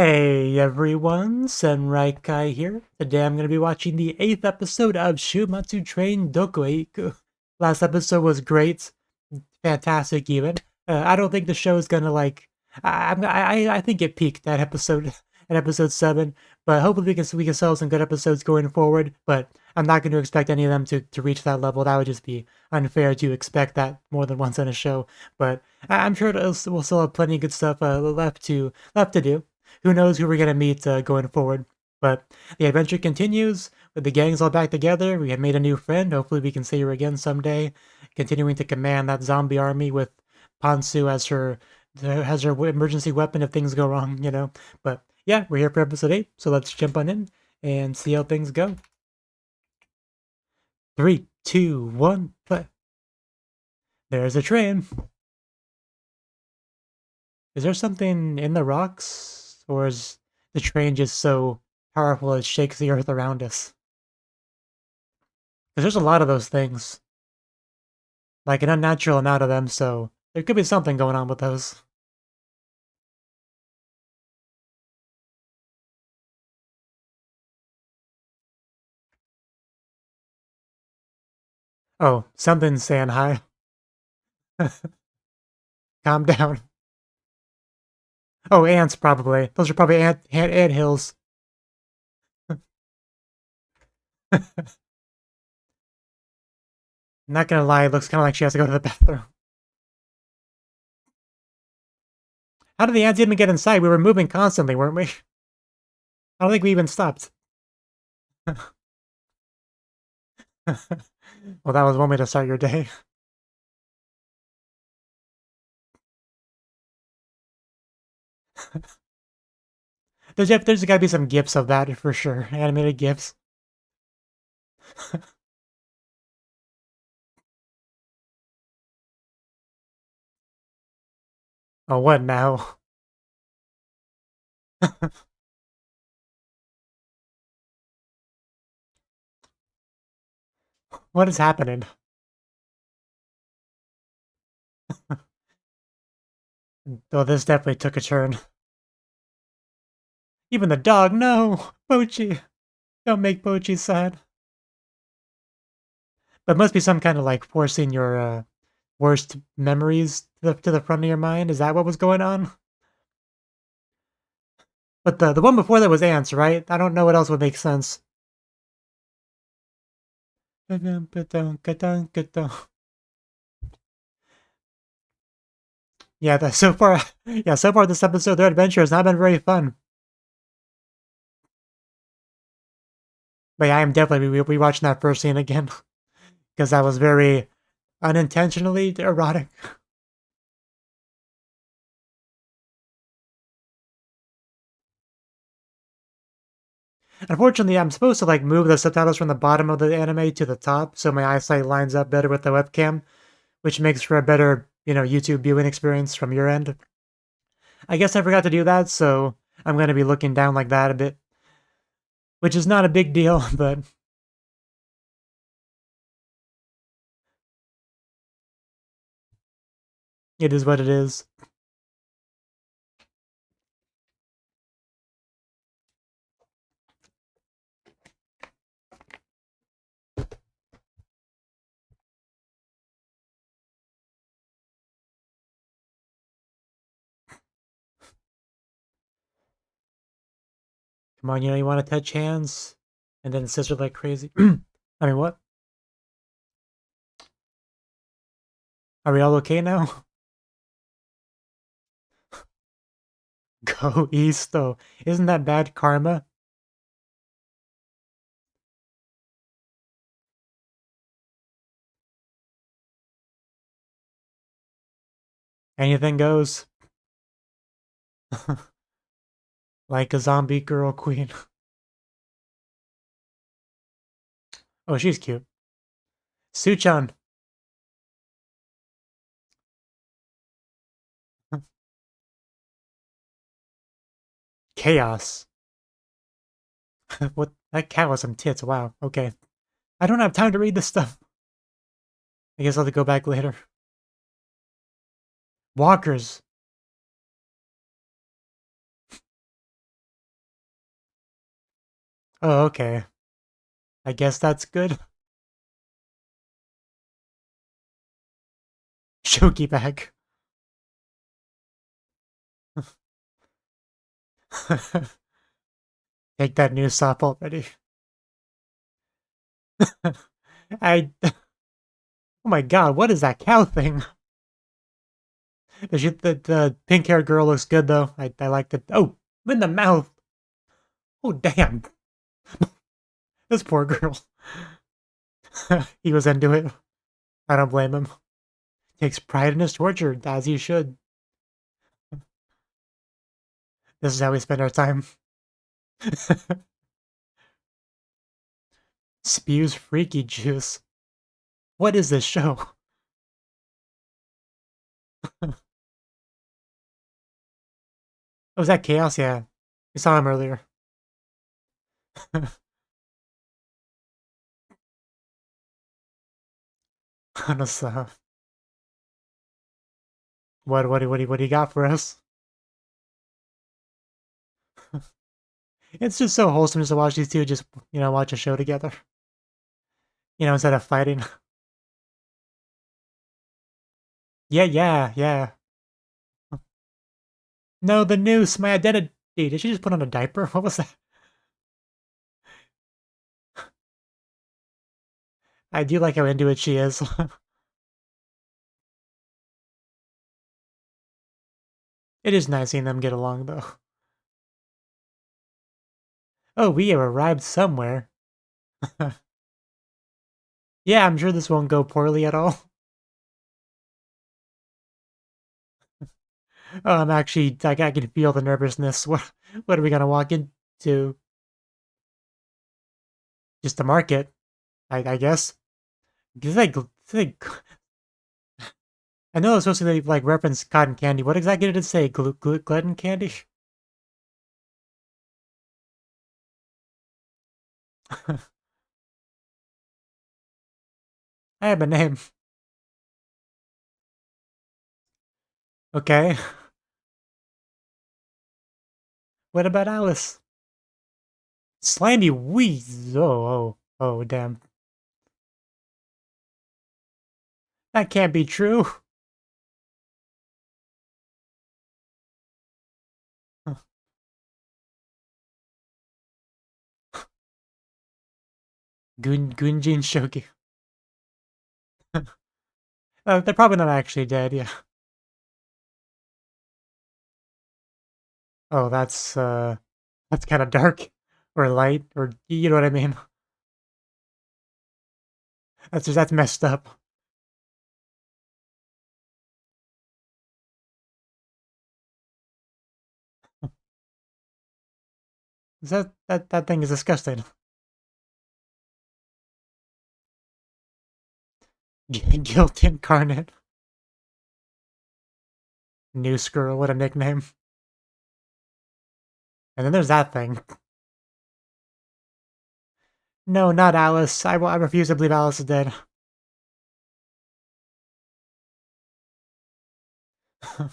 Hey everyone, Senraikai here. Today I'm going to be watching the 8th episode of Shuumatsu Train Doko. Last episode was great, fantastic even. I don't think the show is going to I think it peaked that episode at episode 7, but hopefully we can sell some good episodes going forward, but I'm not going to expect any of them to reach that level. That would just be unfair to expect that more than once in a show, but I'm sure we'll still have plenty of good stuff left to do. Who knows who we're gonna meet going forward? But the adventure continues with the gang's all back together. We have made a new friend. Hopefully, we can see her again someday. Continuing to command that zombie army with Pansu as her emergency weapon if things go wrong. But yeah, we're here for episode 8, so let's jump on in and see how things go. 3, 2, 1, play. There's a train. Is there something in the rocks, or is the train just so powerful it shakes the earth around us? Because there's a lot of those things, like an unnatural amount of them, so there could be something going on with those. Oh, something's saying hi. Calm down. Oh, ants probably. Those are probably ant hills. Not gonna lie, it looks kind of like she has to go to the bathroom. How did the ants even get inside? We were moving constantly, weren't we? I don't think we even stopped. Well, that was one way to start your day. There's got to be some gifs of that for sure. Animated gifs. Oh, what now? What is happening? Oh, this definitely took a turn. Even the dog, no! Pochi! Don't make Pochi sad. But it must be some kind of like forcing your worst memories to the front of your mind. Is that what was going on? But the one before that was ants, right? I don't know what else would make sense. Yeah, so far, yeah, so far this episode, their adventure has not been very fun. But yeah, I am definitely rewatching that first scene again because that was very unintentionally erotic. Unfortunately, I'm supposed to like move the subtitles from the bottom of the anime to the top so my eyesight lines up better with the webcam, which makes for a better, YouTube viewing experience from your end. I guess I forgot to do that, so I'm going to be looking down like that a bit, which is not a big deal, but it is what it is. Come on, you want to touch hands? And then scissor like crazy. I mean, what? Are we all okay now? Go east, though. Isn't that bad karma? Anything goes. Like a zombie girl queen. Oh, she's cute. Suchan. Chaos. What? That cat was some tits. Wow. Okay. I don't have time to read this stuff. I guess I'll have to go back later. Walkers. Oh, okay. I guess that's good. Shogi bag. Take that new sop already. I. Oh my god, what is that cow thing? The pink haired girl looks good though. I like the. Oh, in the mouth. Oh damn, this poor girl. He was into it. I don't blame him. Takes pride in his torture, as he should. This is how we spend our time. Spews freaky juice. What is this show? Oh, was that Chaos? Yeah. We saw him earlier. Honest, what do you got for us? It's just so wholesome just to watch these two just, watch a show together. Instead of fighting. Yeah, yeah, yeah. No, the noose, my identity. Did she just put on a diaper? What was that? I do like how into it she is. It is nice seeing them get along, though. Oh, we have arrived somewhere. Yeah, I'm sure this won't go poorly at all. Oh, I'm actually, like, I can feel the nervousness. What are we gonna walk into? Just the market, I guess. Because I know it's supposed to be like reference cotton candy. What exactly did it say? Gluten candy? I have a name. Okay. What about Alice? Slimy Wheeze. Oh, damn. That can't be true. Gunjin Shogi. They're probably not actually dead, yeah. Oh, that's kind of dark. Or light, or you know what I mean? That's messed up. That thing is disgusting. Guilt incarnate. Noose girl, what a nickname. And then there's that thing. No, not Alice. I refuse to believe Alice is dead. At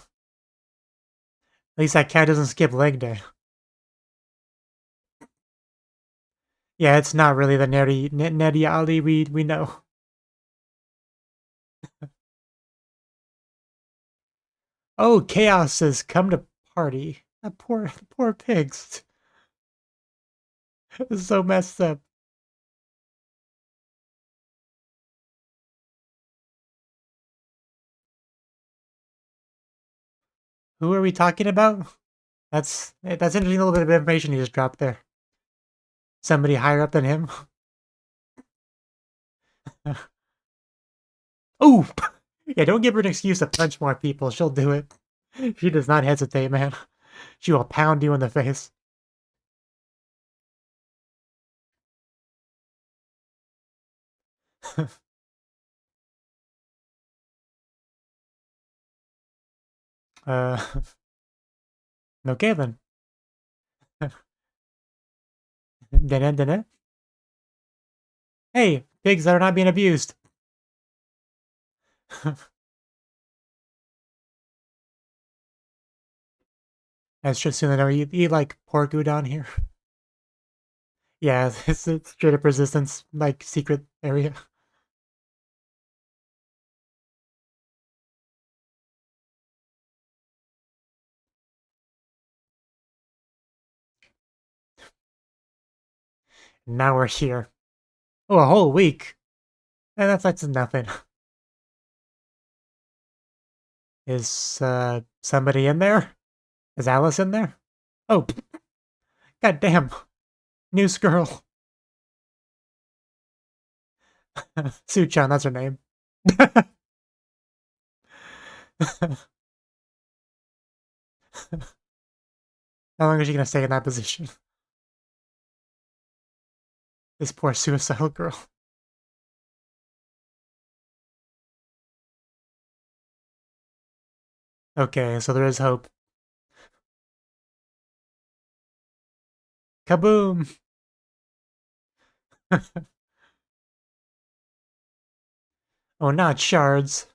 least that cat doesn't skip leg day. Yeah, it's not really the Nettie Ali we know. Oh, Chaos says come to party. That poor pigs. It's so messed up. Who are we talking about? That's interesting little bit of information he just dropped there. Somebody higher up than him. Oh, yeah. Don't give her an excuse to punch more people. She'll do it. She does not hesitate, man. She will pound you in the face. uh, okay then. Dun. Hey, pigs that are not being abused. That's just so that you eat like pork udon here. Yeah, it's straight up resistance, like, secret area. Now we're here. Oh, a whole week. And that's nothing. Is, somebody in there? Is Alice in there? Oh, god damn. New girl. Suchan, that's her name. How long is she gonna stay in that position? This poor suicidal girl. Okay, so there is hope. Kaboom! Oh, not shards.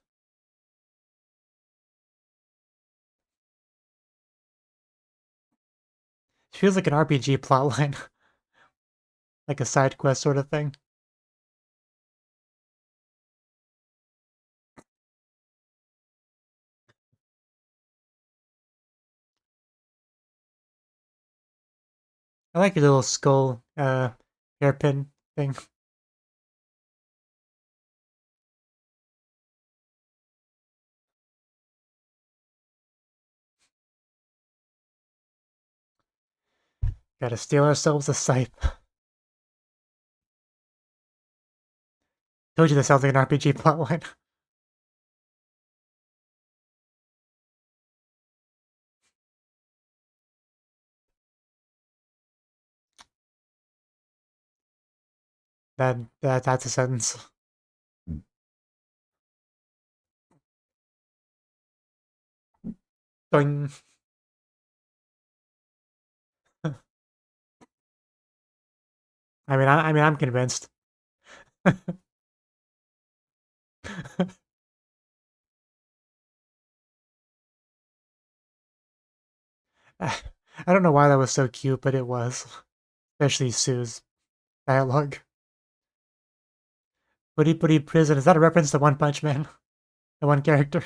Feels like an RPG plotline. Like a side quest sort of thing. I like your little skull, hairpin thing. Gotta steal ourselves a scythe. Told you this sounds like an RPG plotline. That's a sentence. Doing. I'm convinced. I don't know why that was so cute, but it was. Especially Sue's dialogue. Putty Putty Prison. Is that a reference to One Punch Man? The one character?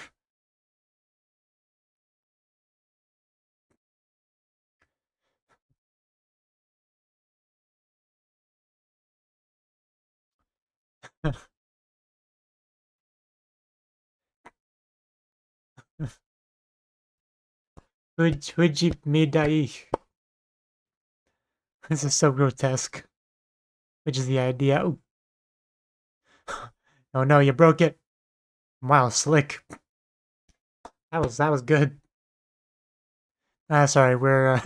Huji Midai. This is so grotesque. Which is the idea. Oh, oh no, you broke it. Wow, slick. That was good. Sorry, we're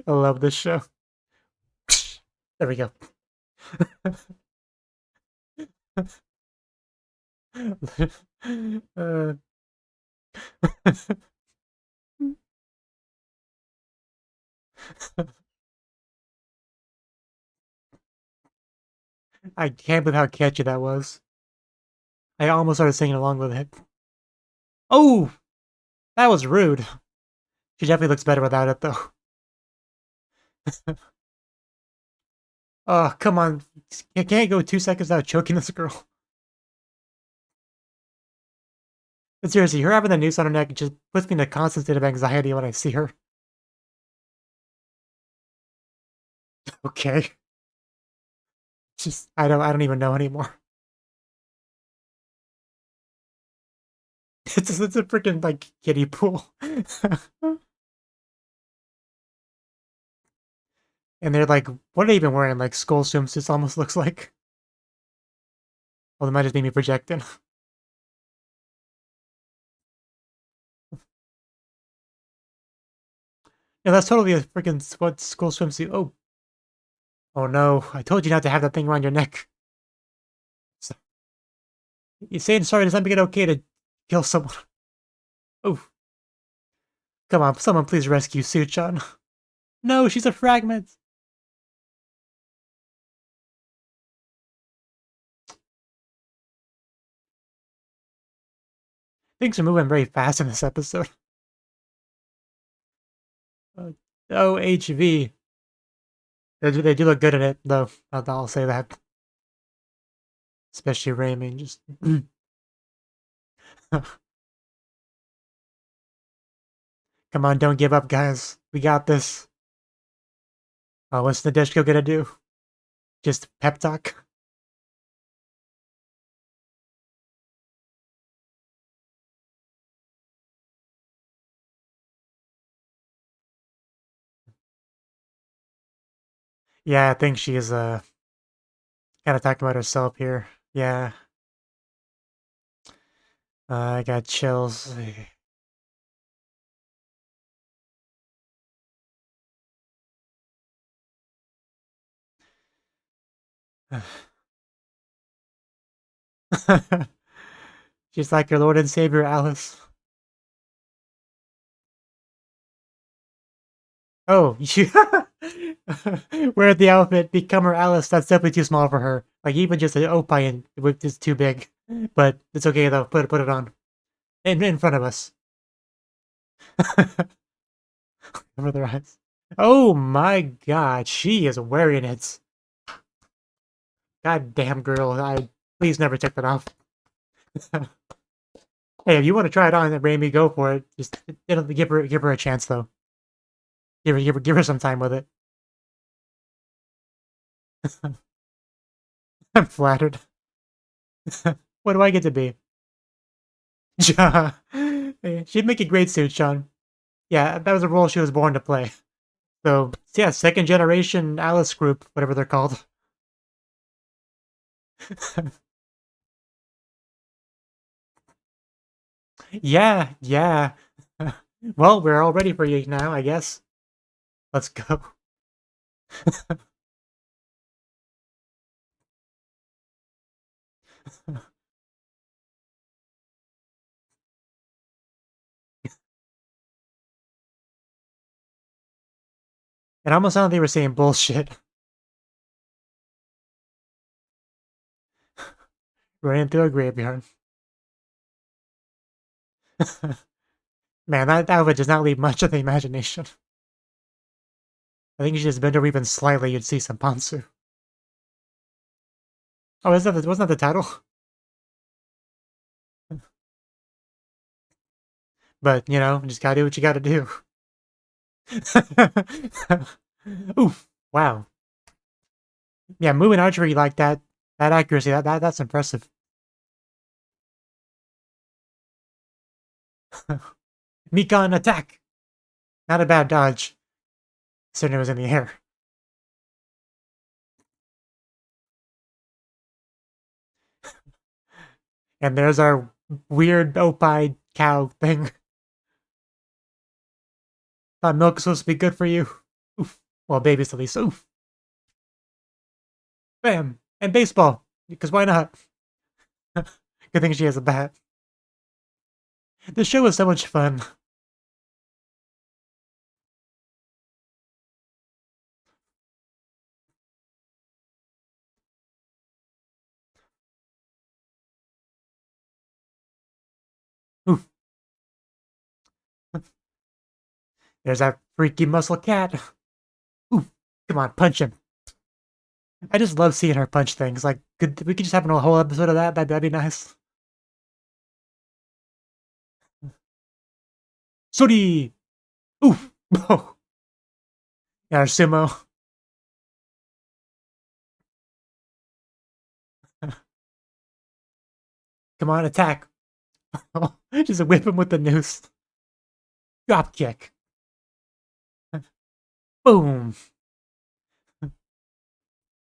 I love this show. There we go. uh, I can't believe how catchy that was. I almost started singing along with it. Oh, that was rude. She definitely looks better without it, though. Oh, come on. You can't go 2 seconds without choking this girl. But seriously, her having the noose on her neck just puts me in a constant state of anxiety when I see her. Okay. Just I don't even know anymore. It's a freaking like kiddie pool. And they're like, what are they even wearing? Like skull swimsuits almost looks like. Well, they might just be me projecting. Yeah, that's totally a freaking what school swimsuit. Oh, oh no! I told you not to have that thing around your neck. So, you saying sorry does not make it okay to kill someone. Oh, come on, someone please rescue Suchan. No, she's a fragment. Things are moving very fast in this episode. OHV. They do look good in it, though. I'll say that. Especially Raymond. Just. Come on, don't give up, guys. We got this. Oh, what's Nadeshko gonna do? Just pep talk? Yeah, I think she is kind of talking about herself here. Yeah. I got chills. She's like your Lord and Savior, Alice. Oh, you wear the outfit, become her Alice. That's definitely too small for her. Like even just an opine is too big. But it's okay though. Put it on in front of us. Over their eyes. Oh my God, she is wearing it. God damn, girl! I please never take that off. Hey, if you want to try it on, Raimi, go for it. Just it'll give her a chance though. Give her some time with it. I'm flattered. What do I get to be? Ja. She'd make a great suit, Sean. Yeah, that was a role she was born to play. So yeah, second generation Alice group, whatever they're called. Yeah, yeah. Well, we're all ready for you now, I guess. Let's go. It almost sounded like they were saying bullshit. Running through a graveyard. Man, that outfit does not leave much of the imagination. I think you should just bend over even slightly, you'd see some Pansu. Oh, wasn't that the title? But, you know, just gotta do what you gotta do. Oof. Wow. Yeah, moving archery like that accuracy, that's impressive. Mikan attack! Not a bad dodge. Certainly was in the air. And there's our weird opie cow thing. Thought milk was supposed to be good for you. Oof. Well, babies at least. Oof. Bam. And baseball. Because why not? Good thing she has a bat. This show was so much fun. Oof. There's that freaky muscle cat. Oof. Come on, punch him. I just love seeing her punch things. Like, we could just have a whole episode of that? That'd be nice. Sori! Oof! Oh. Yeah, sumo. Come on, attack. Just whip him with the noose. Drop kick. Boom.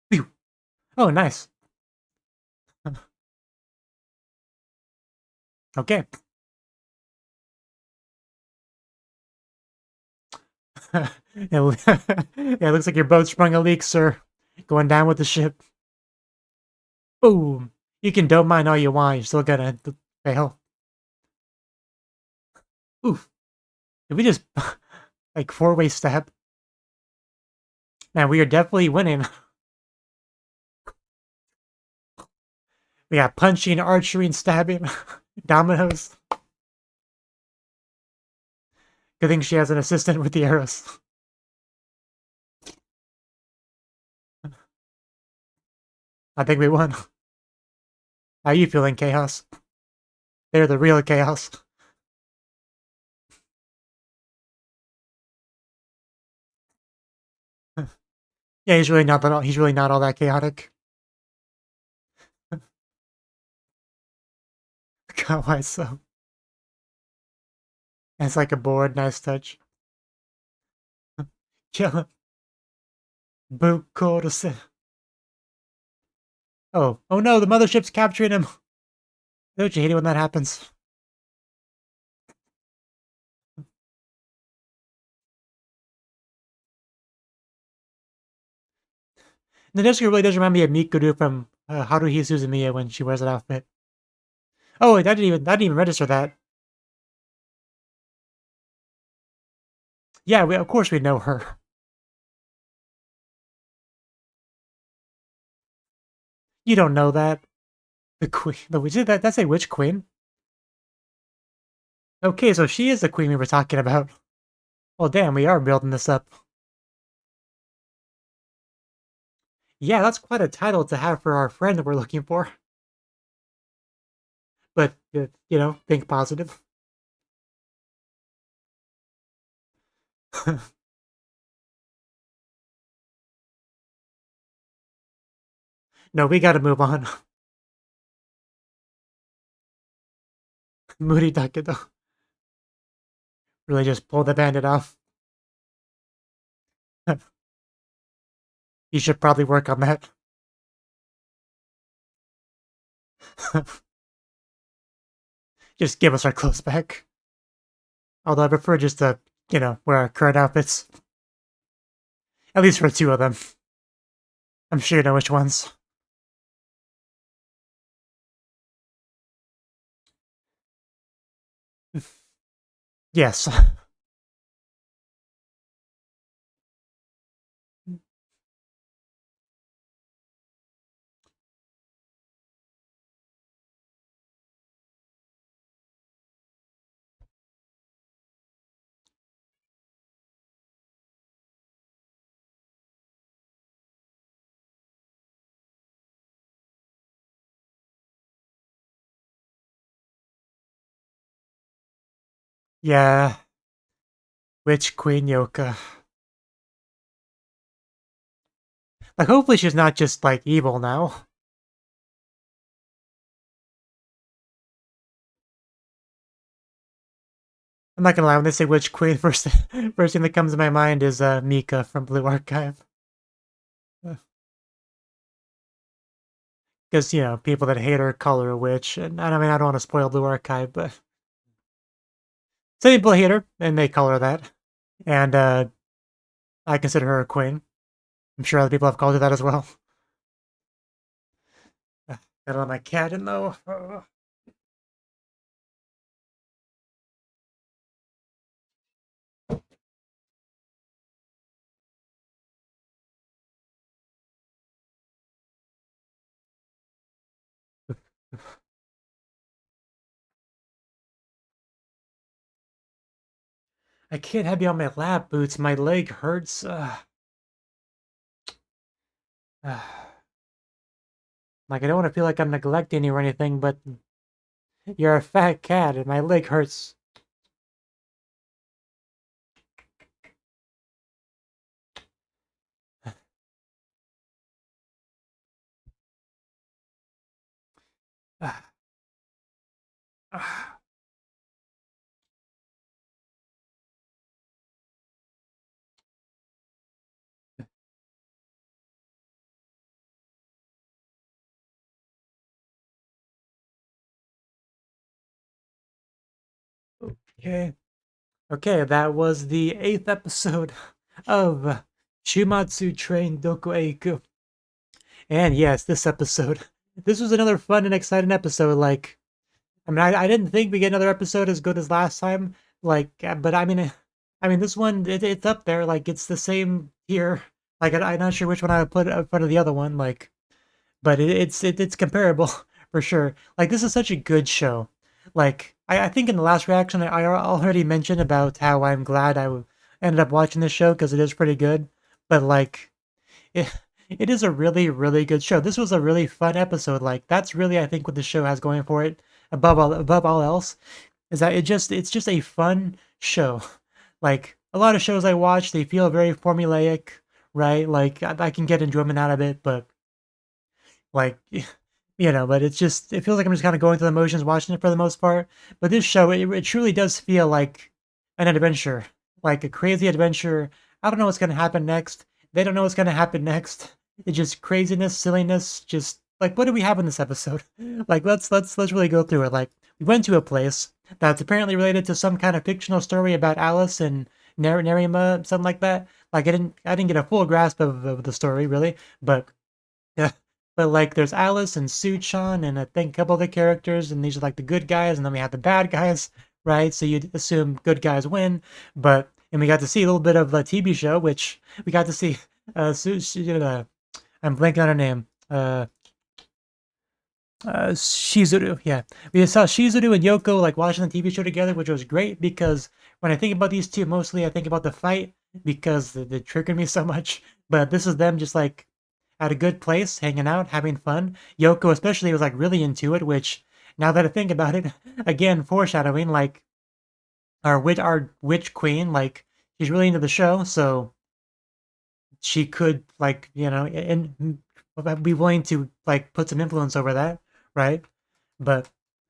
Pew. Oh, nice. Okay. Yeah, it looks like your boat sprung a leak, sir. Going down with the ship. Boom. You can don't mind all you want. You're still gonna fail. Oof. Did we just like four-way step? Man, we are definitely winning. We got punching, archery, and stabbing. Dominoes. Good thing she has an assistant with the arrows. I think we won. How are you feeling, Chaos? They're the real Chaos. Yeah, he's really not all that chaotic. God, why so? It's like a board, nice touch. Kill him. Bukorose. Oh no, the mothership's capturing him. Don't you hate it when that happens? Nadesuka really does remind me of Mikuru from Haruhi Suzumiya when she wears that outfit. Oh, wait, I didn't even register that. Yeah, of course we know her. You don't know that. The queen, the witch, that's a witch queen. Okay, so she is the queen we were talking about. Well, damn, we are building this up. Yeah, that's quite a title to have for our friend that we're looking for. But, think positive. No, we gotta move on. Moody Takedo. Really just pull the bandit off. You should probably work on that. Just give us our clothes back. Although I prefer just to, wear our current outfits. At least for two of them. I'm sure you know which ones. Yes. Yeah. Witch Queen Yoka. Like, hopefully she's not just, like, evil now. I'm not gonna lie, when they say Witch Queen, first thing that comes to my mind is Mika from Blue Archive. Because, people that hate her call her a witch. And I mean, I don't want to spoil Blue Archive, but some people hate her, and they call her that. And I consider her a queen. I'm sure other people have called her that as well. Gotta let my cat in, though. I can't have you on my lap, Boots. My leg hurts. Like, I don't want to feel like I'm neglecting you or anything, but you're a fat cat and my leg hurts. Okay. Okay, that was the 8th episode of Shuumatsu Train Doko. And yes, this episode. This was another fun and exciting episode. Like, I mean, I didn't think we get another episode as good as last time. Like, but I mean, this one it's up there. Like, it's the same here. Like, I'm not sure which one I would put in front of the other one. Like, but it's comparable for sure. Like, this is such a good show. Like, I think in the last reaction, I already mentioned about how I'm glad ended up watching this show because it is pretty good. But like, it, it is a really, really good show. This was a really fun episode. Like, that's really, I think, what the show has going for it. Above all else, is that it's just a fun show. Like a lot of shows I watch, they feel very formulaic, right? Like I can get enjoyment out of it, but like, but it's just, it feels like I'm just kind of going through the motions watching it for the most part. But this show, it truly does feel like an adventure, like a crazy adventure. I don't know what's going to happen next. They don't know what's going to happen next. It's just craziness, silliness, just like, what do we have in this episode? Like, let's really go through it. Like, we went to a place that's apparently related to some kind of fictional story about Alice and Nerima, something like that. Like, I didn't get a full grasp of the story really, but yeah, but like there's Alice and Suchan and I think a couple other characters, and these are like the good guys, and then we have the bad guys, right? So you'd assume good guys win, but and we got to see a little bit of a TV show, which we got to see. I'm blanking on her name. Shizuru, yeah. We saw Shizuru and Yoko like watching the TV show together, which was great because when I think about these two, mostly I think about the fight because they trigger me so much. But this is them just like at a good place, hanging out, having fun. Yoko especially was like really into it, which now that I think about it, again foreshadowing like our witch queen, like she's really into the show, so she could like and be willing to like put some influence over that, right? But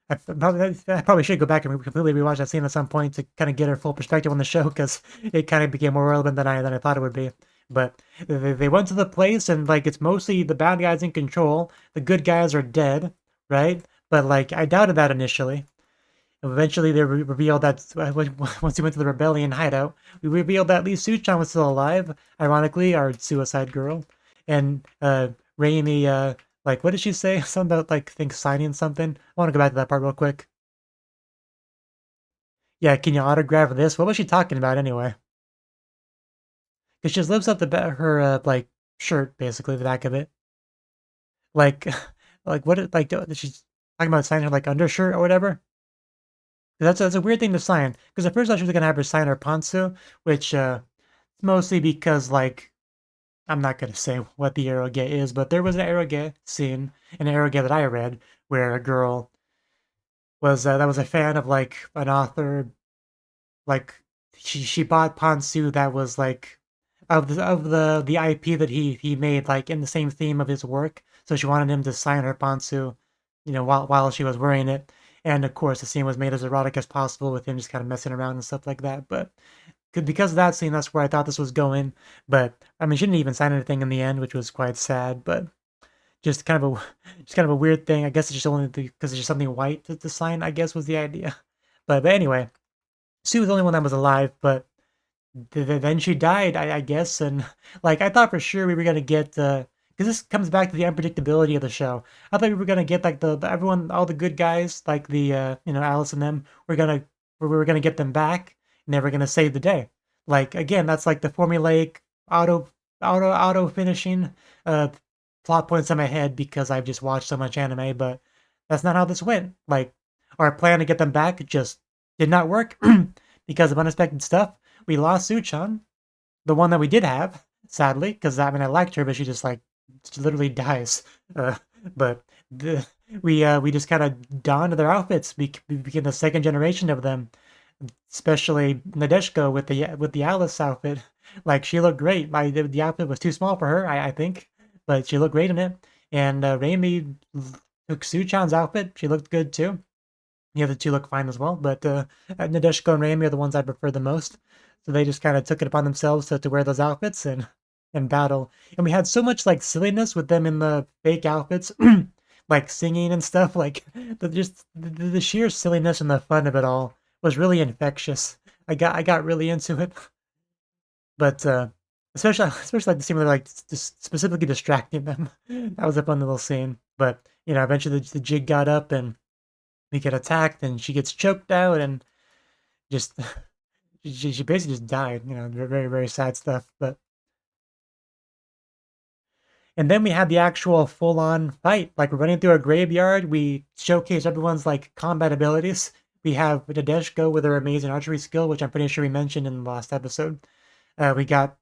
I probably should go back and completely rewatch that scene at some point to kind of get her full perspective on the show because it kind of became more relevant than I thought it would be. But they went to the place and like it's mostly the bad guys in control. The good guys are dead, right? But like I doubted that initially. Eventually, they revealed that once we went to the rebellion hideout, we revealed that Lee Suchan was still alive. Ironically, our suicide girl, and Raimi, like, what did she say? Something about like think signing something. I want to go back to that part real quick. Yeah, can you autograph this? What was she talking about anyway? Because she just lifts up her like shirt, basically the back of it, like like she's talking about signing her like undershirt or whatever. That's a weird thing to sign because at first I was gonna have her sign her pantsu, which mostly because like I'm not gonna say what the eroge is, but there was an eroge scene, an eroge that I read where a girl was that was a fan of like an author, like she bought pantsu that was like of the IP that he made like in the same theme of his work, so she wanted him to sign her pantsu, while she was wearing it. And of course, the scene was made as erotic as possible with him just kind of messing around and stuff like that. But because of that scene, that's where I thought this was going. But I mean, she didn't even sign anything in the end, which was quite sad. But just kind of a just kind of a weird thing. I guess it's just only because it's just something white to sign. I guess was the idea. But anyway, Sue was the only one that was alive. But then she died, I guess, and like I thought for sure we were gonna get because this comes back to the unpredictability of the show. I thought we were gonna get like the everyone, all the good guys, like the Alice and them. We were gonna get them back, and they were gonna save the day. Like again, that's like the formulaic auto auto finishing uh plot points in my head because I've just watched so much anime, but that's not how this went. Like our plan to get them back just did not work because of unexpected stuff. We lost Suchan, the one that we did have, sadly, because I mean I liked her, but she just like she literally dies. Uh, but the, we just kind of donned their outfits. We became the second generation of them, especially Nadeshko with the Alice outfit. Like she looked great. The outfit was too small for her, I think, but she looked great in it. And Raimi took Suchan's outfit. She looked good too. The other two look fine as well, but Nadeshko and Rami are the ones I prefer the most. So they just kind of took it upon themselves to wear those outfits and battle. And we had so much like silliness with them in the fake outfits, like singing and stuff. Like the sheer silliness and the fun of it all was really infectious. I got really into it, but especially like the scene where they're like just specifically distracting them. That was a fun little scene. But eventually the jig got up and we get attacked and she gets choked out and just she basically just died. Very, very, very sad stuff. But and then we had the actual full on fight. Like we're running through a graveyard. We showcase everyone's like combat abilities. We have Nadeshko with her amazing archery skill, which I'm pretty sure we mentioned in the last episode. We got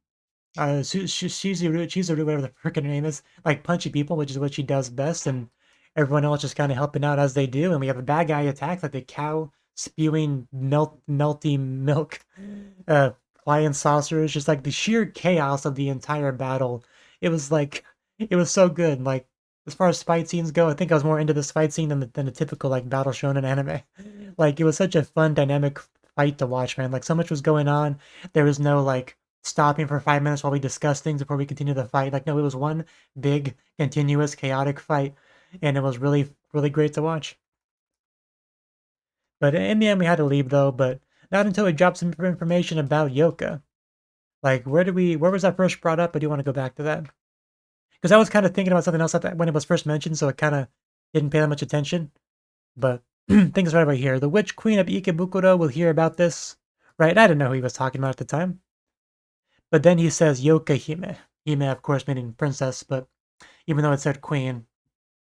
Chizuru, whatever the frickin' name is, like punching people, which is what she does best, and everyone else just kind of helping out as they do. And we have a bad guy attack, like the cow spewing melty milk, flying saucers, just like the sheer chaos of the entire battle. It was like, it was so good. Like, as far as fight scenes go, I think I was more into this fight scene than the typical like battle shonen anime. Like, it was such a fun, dynamic fight to watch, man. Like, so much was going on. There was no like stopping for 5 minutes while we discuss things before we continue the fight. Like, no, it was one big, continuous, chaotic fight, and it was really, really great to watch. But in the end, we had to leave though. But not until we dropped some information about Yoka. Like, where was that first brought up? I do want to go back to that because I was kind of thinking about something else when it was first mentioned, so it kind of didn't pay that much attention. But things right over here. The Witch Queen of Ikebukuro will hear about this, right? I didn't know who he was talking about at the time. But then he says Yoka Hime. Hime, of course, meaning princess, but even though it said queen,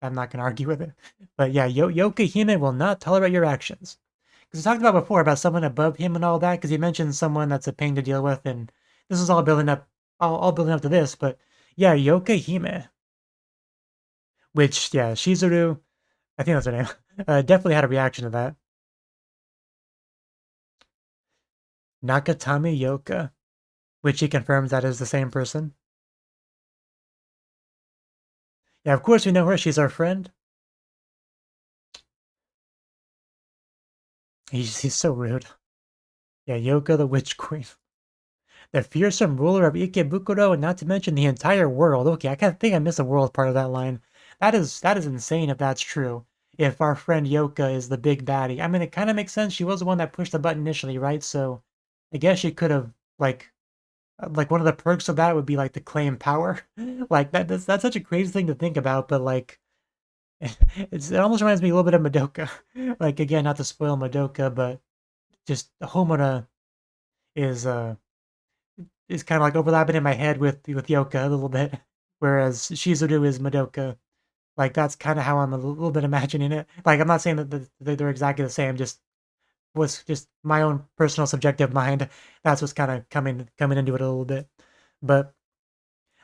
I'm not going to argue with it. But yeah, Yoka Hime will not tolerate your actions. Because we talked about before about someone above him and all that, because he mentioned someone that's a pain to deal with, and this is all building up, all building up to this. But yeah, Yoka Hime, which, yeah, Shizuru, I think that's her name, definitely had a reaction to that. Nakatami Yoka, which he confirms that is the same person. Yeah, of course we know her. She's our friend. He's so rude. Yeah, Yoko the Witch Queen. The fearsome ruler of Ikebukuro, and not to mention the entire world. Okay, I kind of think I missed a world part of that line. That is insane if that's true. If our friend Yoka is the big baddie. I mean, it kind of makes sense. She was the one that pushed the button initially, right? So I guess she could have, like one of the perks of that would be like to claim power. Like that's such a crazy thing to think about, but like it almost reminds me a little bit of Madoka. Like, again, not to spoil Madoka, but just Homura is uh is kind of like overlapping in my head with Yoka a little bit, whereas Shizuru is Madoka. Like, that's kind of how I'm a little bit imagining it. Like, I'm not saying that they're exactly the same. Just was just my own personal subjective mind. That's what's kind of coming into it a little bit. But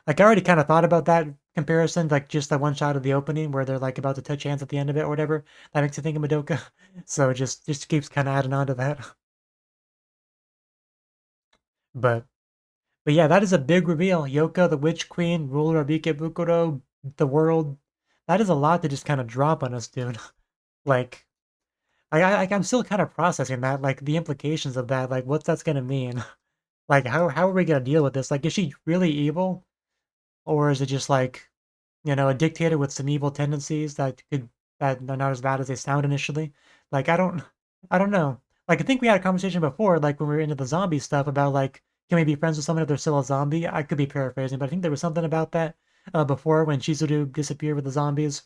like, I already kind of thought about that comparison, like just that one shot of the opening where they're like about to touch hands at the end of it or whatever. That makes me think of Madoka. So it just keeps kind of adding on to that. But But yeah, that is a big reveal. Yoka, the Witch Queen, ruler of Ikebukuro, the world. That is a lot to just kind of drop on us, dude. Like, I'm still kind of processing that, like the implications of that, like what's that's gonna mean. Like, how are we gonna deal with this? Like, is she really evil, or is it just like, a dictator with some evil tendencies that are not as bad as they sound initially? Like, I don't know. Like, I think we had a conversation before, like when we were into the zombie stuff about like, can we be friends with someone if they're still a zombie? I could be paraphrasing, but I think there was something about that before when Chizuru disappeared with the zombies.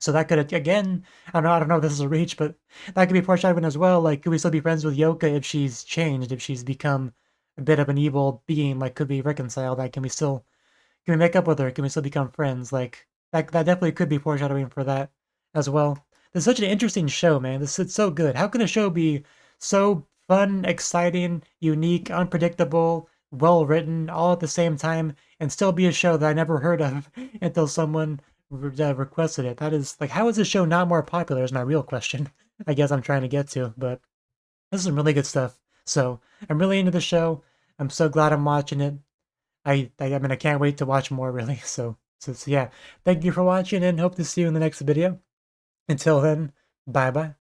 So that could again, I don't know if this is a reach, but that could be foreshadowing as well. Like, could we still be friends with Yoka if she's changed, if she's become a bit of an evil being? Like, could we reconcile that? Can we make up with her? Can we still become friends? Like, that definitely could be foreshadowing for that as well. It's such an interesting show, man. It's so good. How can a show be so fun, exciting, unique, unpredictable, well written, all at the same time, and still be a show that I never heard of until someone requested it? That is like, how is this show not more popular? Is my real question. I guess I'm trying to get to, but this is some really good stuff. So I'm really into the show. I'm so glad I'm watching it. I mean, I can't wait to watch more, really. So yeah, thank you for watching and hope to see you in the next video. Until then, bye bye.